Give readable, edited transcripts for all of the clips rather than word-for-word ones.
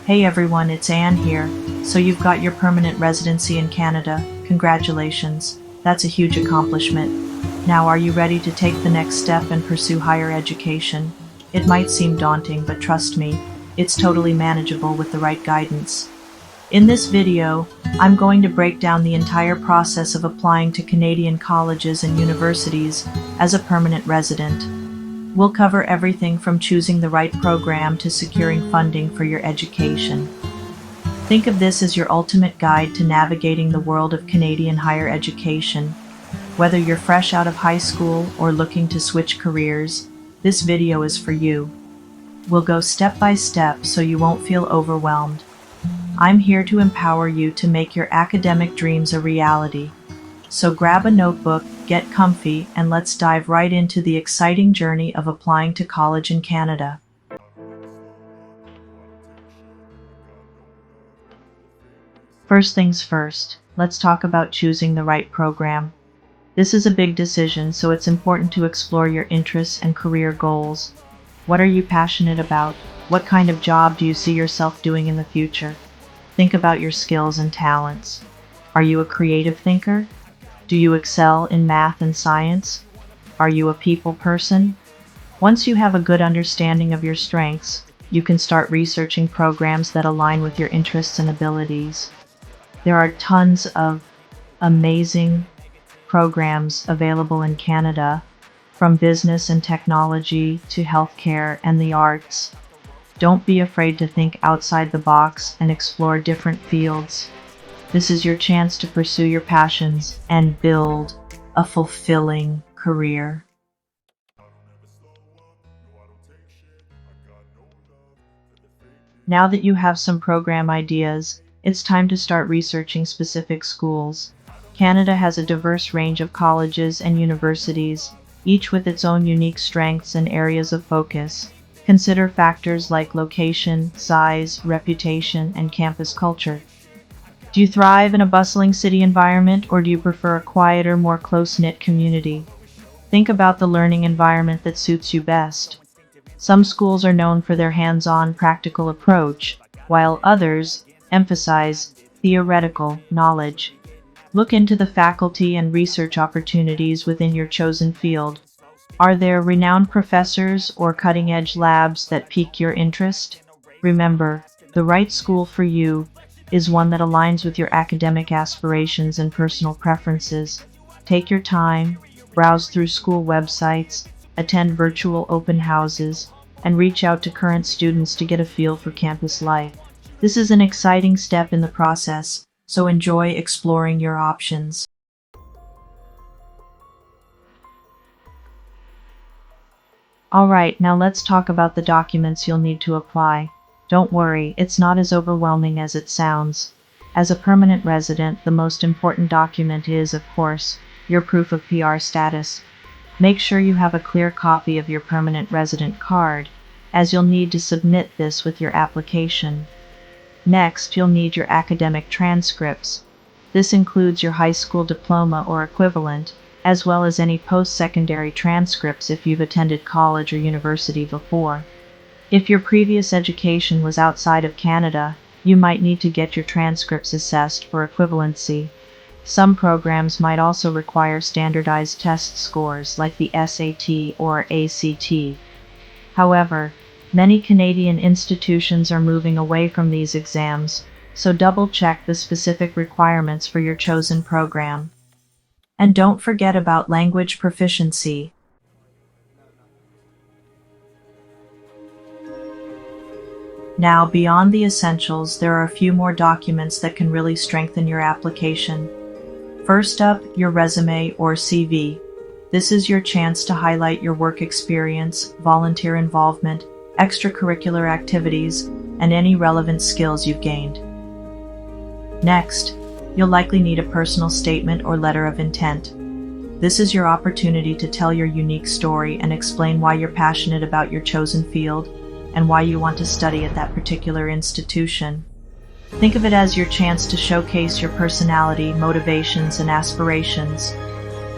Hey everyone, it's Anne here. So you've got your permanent residency in Canada. Congratulations. That's a huge accomplishment. Now are you ready to take the next step and pursue higher education? It might seem daunting, but trust me, it's totally manageable with the right guidance. In this video, I'm going to break down the entire process of applying to Canadian colleges and universities as a permanent resident. We'll cover everything from choosing the right program to securing funding for your education. Think of this as your ultimate guide to navigating the world of Canadian higher education. Whether you're fresh out of high school or looking to switch careers, this video is for you. We'll go step by step so you won't feel overwhelmed. I'm here to empower you to make your academic dreams a reality. So grab a notebook, get comfy, and let's dive right into the exciting journey of applying to college in Canada. First things first, let's talk about choosing the right program. This is a big decision, so it's important to explore your interests and career goals. What are you passionate about? What kind of job do you see yourself doing in the future? Think about your skills and talents. Are you a creative thinker? Do you excel in math and science? Are you a people person? Once you have a good understanding of your strengths, you can start researching programs that align with your interests and abilities. There are tons of amazing programs available in Canada, from business and technology to healthcare and the arts. Don't be afraid to think outside the box and explore different fields. This is your chance to pursue your passions and build a fulfilling career. Now that you have some program ideas, it's time to start researching specific schools. Canada has a diverse range of colleges and universities, each with its own unique strengths and areas of focus. Consider factors like location, size, reputation, and campus culture. Do you thrive in a bustling city environment, or do you prefer a quieter, more close-knit community? Think about the learning environment that suits you best. Some schools are known for their hands-on, practical approach, while others emphasize theoretical knowledge. Look into the faculty and research opportunities within your chosen field. Are there renowned professors or cutting-edge labs that pique your interest? Remember, the right school for you is one that aligns with your academic aspirations and personal preferences. Take your time, browse through school websites, attend virtual open houses, and reach out to current students to get a feel for campus life. This is an exciting step in the process, so enjoy exploring your options. Alright, now let's talk about the documents you'll need to apply. Don't worry, it's not as overwhelming as it sounds. As a permanent resident, the most important document is, of course, your proof of PR status. Make sure you have a clear copy of your permanent resident card, as you'll need to submit this with your application. Next, you'll need your academic transcripts. This includes your high school diploma or equivalent, as well as any post-secondary transcripts if you've attended college or university before. If your previous education was outside of Canada, you might need to get your transcripts assessed for equivalency. Some programs might also require standardized test scores like the SAT or ACT. However, many Canadian institutions are moving away from these exams, so double-check the specific requirements for your chosen program. And don't forget about language proficiency. Now, beyond the essentials, there are a few more documents that can really strengthen your application. First up, your resume or CV. This is your chance to highlight your work experience, volunteer involvement, extracurricular activities, and any relevant skills you've gained. Next, you'll likely need a personal statement or letter of intent. This is your opportunity to tell your unique story and explain why you're passionate about your chosen field and why you want to study at that particular institution. Think of it as your chance to showcase your personality, motivations, and aspirations.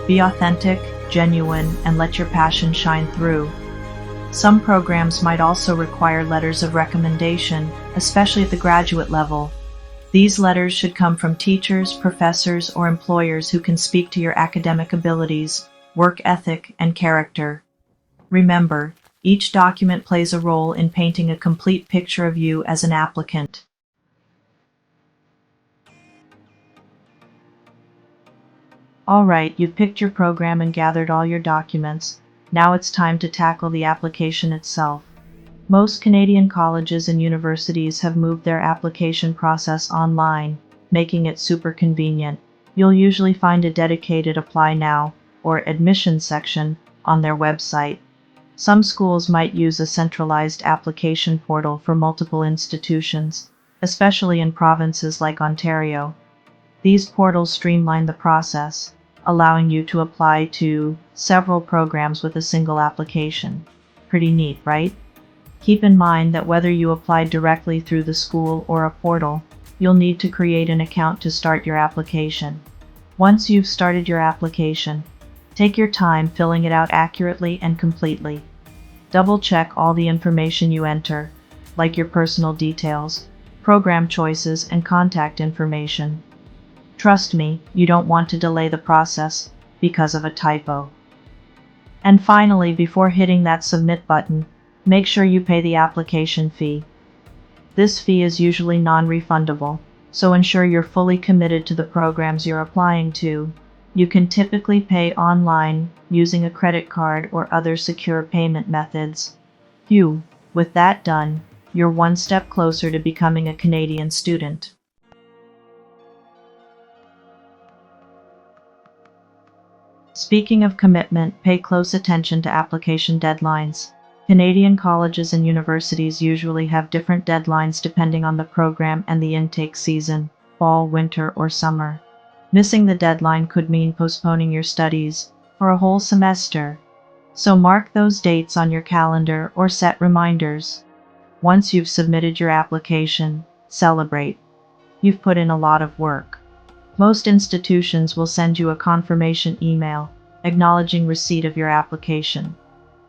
Be authentic, genuine, and let your passion shine through. Some programs might also require letters of recommendation, especially at the graduate level. These letters should come from teachers, professors, or employers who can speak to your academic abilities, work ethic, and character. Remember, each document plays a role in painting a complete picture of you as an applicant. Alright, you've picked your program and gathered all your documents. Now it's time to tackle the application itself. Most Canadian colleges and universities have moved their application process online, making it super convenient. You'll usually find a dedicated Apply Now or Admissions section on their website. Some schools might use a centralized application portal for multiple institutions, especially in provinces like Ontario. These portals streamline the process, allowing you to apply to several programs with a single application. Pretty neat, right? Keep in mind that whether you apply directly through the school or a portal, you'll need to create an account to start your application. Once you've started your application, take your time filling it out accurately and completely. Double-check all the information you enter, like your personal details, program choices, and contact information. Trust me, you don't want to delay the process because of a typo. And finally, before hitting that submit button, make sure you pay the application fee. This fee is usually non-refundable, so ensure you're fully committed to the programs you're applying to. You can typically pay online using a credit card or other secure payment methods. Phew, with that done, you're one step closer to becoming a Canadian student. Speaking of commitment, pay close attention to application deadlines. Canadian colleges and universities usually have different deadlines depending on the program and the intake season, fall, winter, or summer. Missing the deadline could mean postponing your studies for a whole semester. So mark those dates on your calendar or set reminders. Once you've submitted your application, celebrate. You've put in a lot of work. Most institutions will send you a confirmation email acknowledging receipt of your application.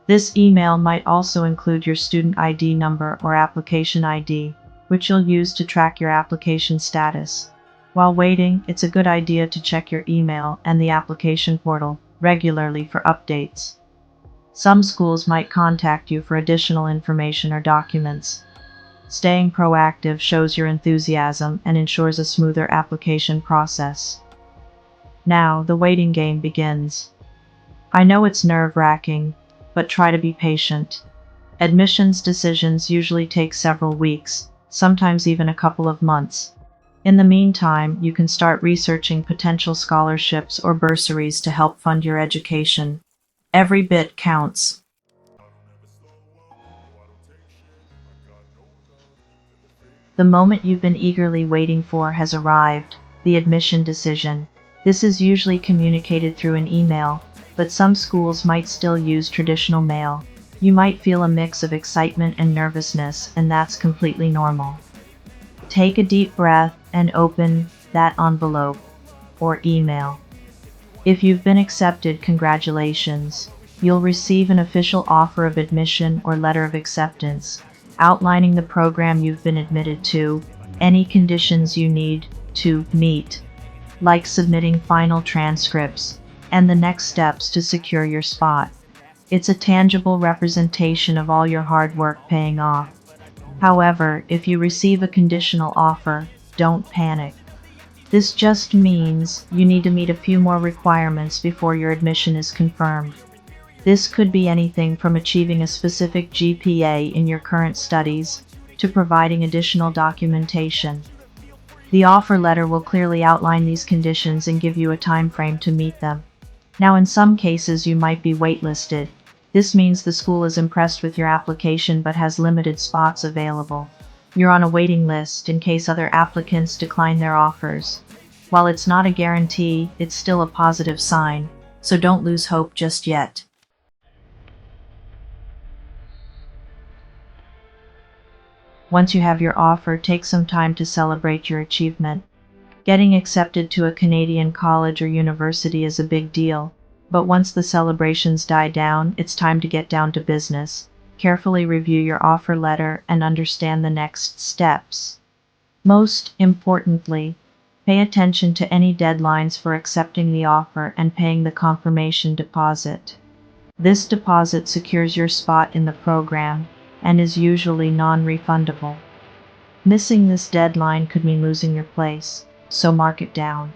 This email might also include your student ID number or application ID, which you'll use to track your application status. While waiting, it's a good idea to check your email and the application portal regularly for updates. Some schools might contact you for additional information or documents. Staying proactive shows your enthusiasm and ensures a smoother application process. Now, the waiting game begins. I know it's nerve-wracking, but try to be patient. Admissions decisions usually take several weeks, sometimes even a couple of months. In the meantime, you can start researching potential scholarships or bursaries to help fund your education. Every bit counts. The moment you've been eagerly waiting for has arrived, the admission decision. This is usually communicated through an email, but some schools might still use traditional mail. You might feel a mix of excitement and nervousness, and that's completely normal. Take a deep breath and open that envelope or email. If you've been accepted, congratulations. You'll receive an official offer of admission or letter of acceptance, outlining the program you've been admitted to, any conditions you need to meet, like submitting final transcripts, and the next steps to secure your spot. It's a tangible representation of all your hard work paying off. However, if you receive a conditional offer, don't panic. This just means you need to meet a few more requirements before your admission is confirmed. This could be anything from achieving a specific GPA in your current studies to providing additional documentation. The offer letter will clearly outline these conditions and give you a time frame to meet them. Now, in some cases, you might be waitlisted. This means the school is impressed with your application but has limited spots available. You're on a waiting list in case other applicants decline their offers. While it's not a guarantee, it's still a positive sign, so don't lose hope just yet. Once you have your offer, take some time to celebrate your achievement. Getting accepted to a Canadian college or university is a big deal, but once the celebrations die down, it's time to get down to business. carefully review your offer letter and understand the next steps. Most importantly, pay attention to any deadlines for accepting the offer and paying the confirmation deposit. This deposit secures your spot in the program and is usually non-refundable. Missing this deadline could mean losing your place, so mark it down.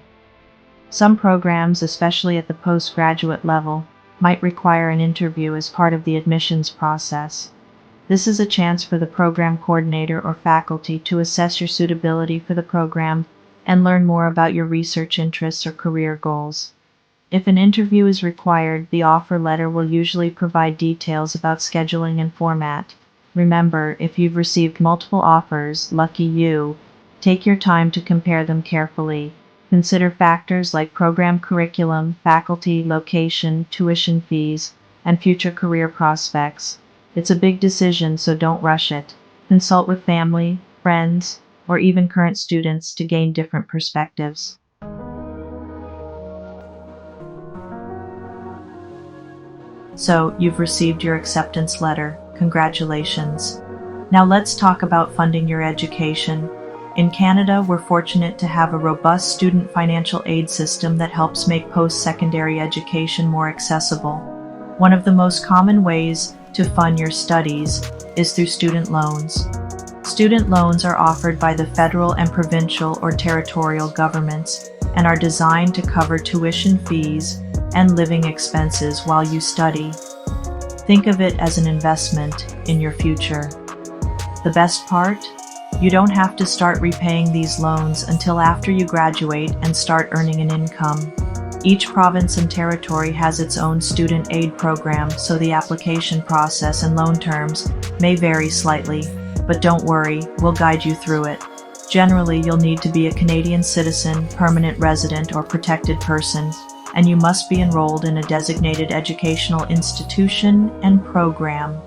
Some programs, especially at the postgraduate level, might require an interview as part of the admissions process. This is a chance for the program coordinator or faculty to assess your suitability for the program and learn more about your research interests or career goals. If an interview is required, the offer letter will usually provide details about scheduling and format. Remember, if you've received multiple offers, lucky you, take your time to compare them carefully. Consider factors like program curriculum, faculty, location, tuition fees, and future career prospects. It's a big decision, so don't rush it. Consult with family, friends, or even current students to gain different perspectives. So, you've received your acceptance letter. Congratulations. Now let's talk about funding your education. In Canada, we're fortunate to have a robust student financial aid system that helps make post-secondary education more accessible. One of the most common ways to fund your studies is through student loans. Student loans are offered by the federal and provincial or territorial governments and are designed to cover tuition fees and living expenses while you study. Think of it as an investment in your future. The best part? You don't have to start repaying these loans until after you graduate and start earning an income. Each province and territory has its own student aid program, so the application process and loan terms may vary slightly, but don't worry, we'll guide you through it. Generally, you'll need to be a Canadian citizen, permanent resident, or protected person, and you must be enrolled in a designated educational institution and program.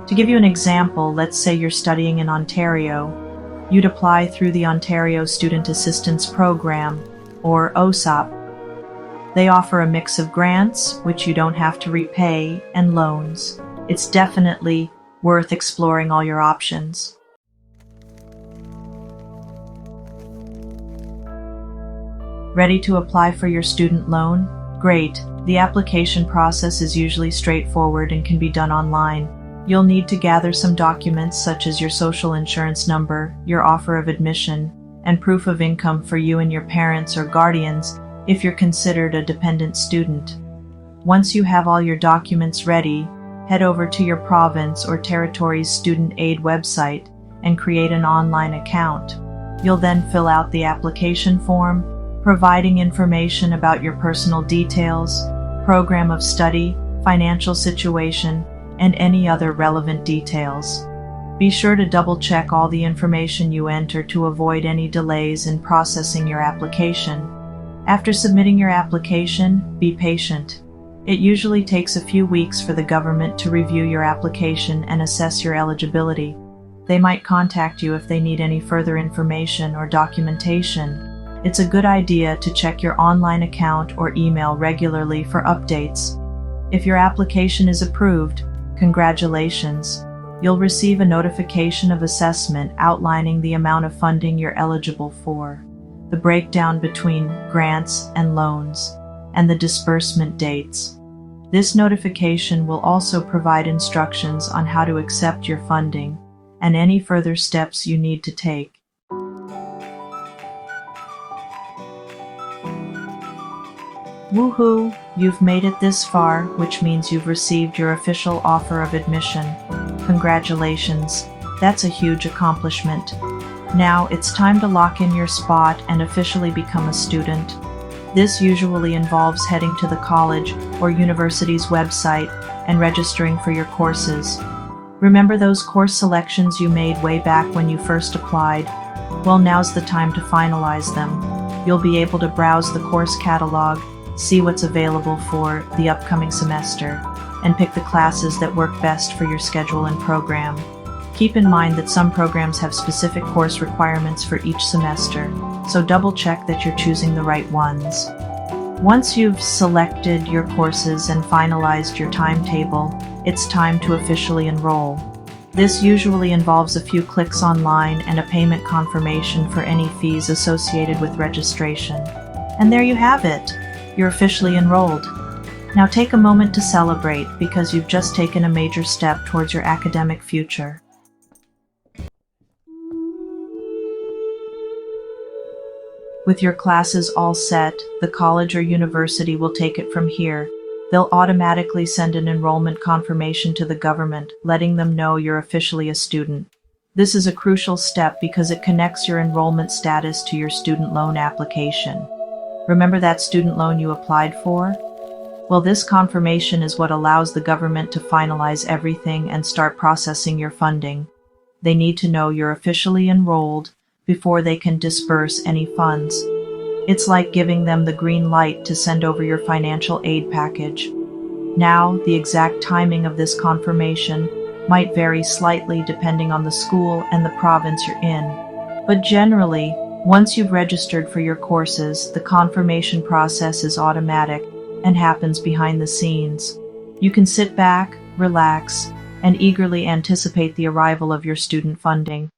To give you an example, let's say you're studying in Ontario. You'd apply through the Ontario Student Assistance Program, or OSAP. They offer a mix of grants, which you don't have to repay, and loans. It's definitely worth exploring all your options. Ready to apply for your student loan? Great. The application process is usually straightforward and can be done online. You'll need to gather some documents such as your social insurance number, your offer of admission, and proof of income for you and your parents or guardians if you're considered a dependent student. Once you have all your documents ready, head over to your province or territory's student aid website and create an online account. You'll then fill out the application form, providing information about your personal details, program of study, financial situation, and any other relevant details. Be sure to double-check all the information you enter to avoid any delays in processing your application. After submitting your application, be patient. It usually takes a few weeks for the government to review your application and assess your eligibility. They might contact you if they need any further information or documentation. It's a good idea to check your online account or email regularly for updates. If your application is approved, congratulations. You'll receive a notification of assessment outlining the amount of funding you're eligible for, the breakdown between grants and loans, and the disbursement dates. This notification will also provide instructions on how to accept your funding and any further steps you need to take. Woohoo! You've made it this far, which means you've received your official offer of admission. Congratulations! That's a huge accomplishment. Now it's time to lock in your spot and officially become a student. This usually involves heading to the college or university's website and registering for your courses. Remember those course selections you made way back when you first applied? Well, now's the time to finalize them. You'll be able to browse the course catalog, see what's available for the upcoming semester, and pick the classes that work best for your schedule and program. Keep in mind that some programs have specific course requirements for each semester, so double check that you're choosing the right ones. Once you've selected your courses and finalized your timetable, it's time to officially enroll. This usually involves a few clicks online and a payment confirmation for any fees associated with registration. And there you have it. You're officially enrolled. Now take a moment to celebrate because you've just taken a major step towards your academic future. With your classes all set, the college or university will take it from here. They'll automatically send an enrollment confirmation to the government, letting them know you're officially a student. This is a crucial step because it connects your enrollment status to your student loan application. Remember that student loan you applied for? Well, this confirmation is what allows the government to finalize everything and start processing your funding. They need to know you're officially enrolled before they can disperse any funds. It's like giving them the green light to send over your financial aid package. Now, the exact timing of this confirmation might vary slightly depending on the school and the province you're in. But generally, once you've registered for your courses, the confirmation process is automatic and happens behind the scenes. You can sit back, relax, and eagerly anticipate the arrival of your student funding.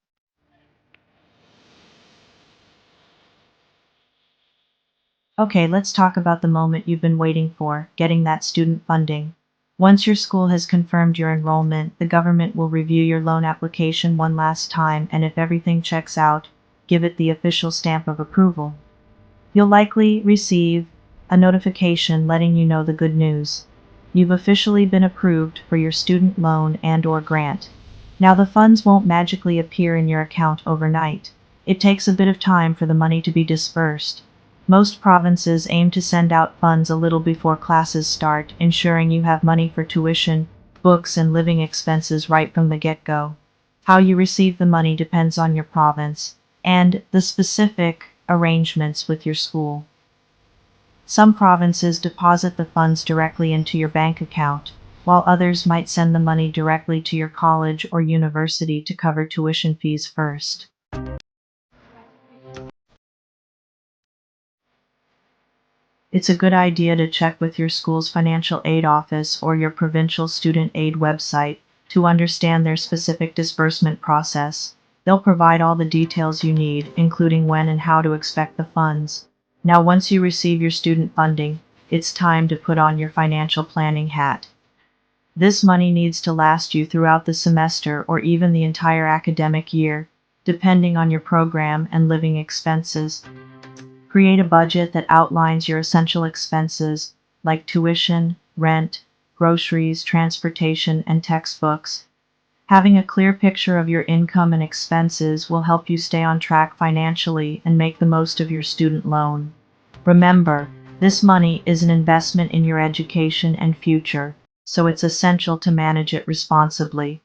Okay, let's talk about the moment you've been waiting for, getting that student funding. Once your school has confirmed your enrollment, the government will review your loan application one last time, and if everything checks out, give it the official stamp of approval. You'll likely receive a notification letting you know the good news. You've officially been approved for your student loan and/or grant. Now, the funds won't magically appear in your account overnight. It takes a bit of time for the money to be dispersed. Most provinces aim to send out funds a little before classes start, ensuring you have money for tuition, books, and living expenses right from the get-go. How you receive the money depends on your province and the specific arrangements with your school. Some provinces deposit the funds directly into your bank account, while others might send the money directly to your college or university to cover tuition fees first. It's a good idea to check with your school's financial aid office or your provincial student aid website to understand their specific disbursement process. They'll provide all the details you need, including when and how to expect the funds. Now, once you receive your student funding, it's time to put on your financial planning hat. This money needs to last you throughout the semester or even the entire academic year, depending on your program and living expenses. Create a budget that outlines your essential expenses, like tuition, rent, groceries, transportation, and textbooks. Having a clear picture of your income and expenses will help you stay on track financially and make the most of your student loan. Remember, this money is an investment in your education and future, so it's essential to manage it responsibly.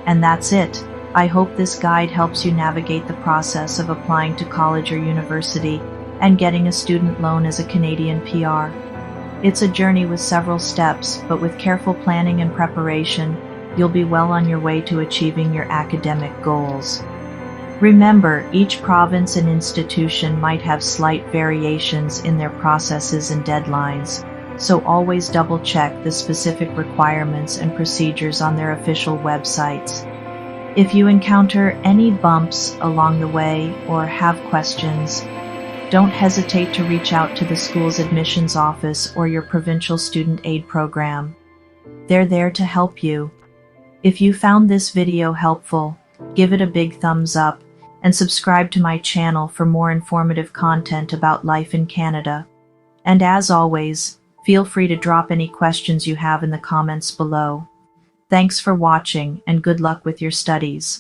And that's it. I hope this guide helps you navigate the process of applying to college or university and getting a student loan as a Canadian PR. It's a journey with several steps, but with careful planning and preparation, you'll be well on your way to achieving your academic goals. Remember, each province and institution might have slight variations in their processes and deadlines, so always double-check the specific requirements and procedures on their official websites. If you encounter any bumps along the way or have questions, don't hesitate to reach out to the school's admissions office or your provincial student aid program. They're there to help you. If you found this video helpful, give it a big thumbs up and subscribe to my channel for more informative content about life in Canada. And as always, feel free to drop any questions you have in the comments below. Thanks for watching and good luck with your studies.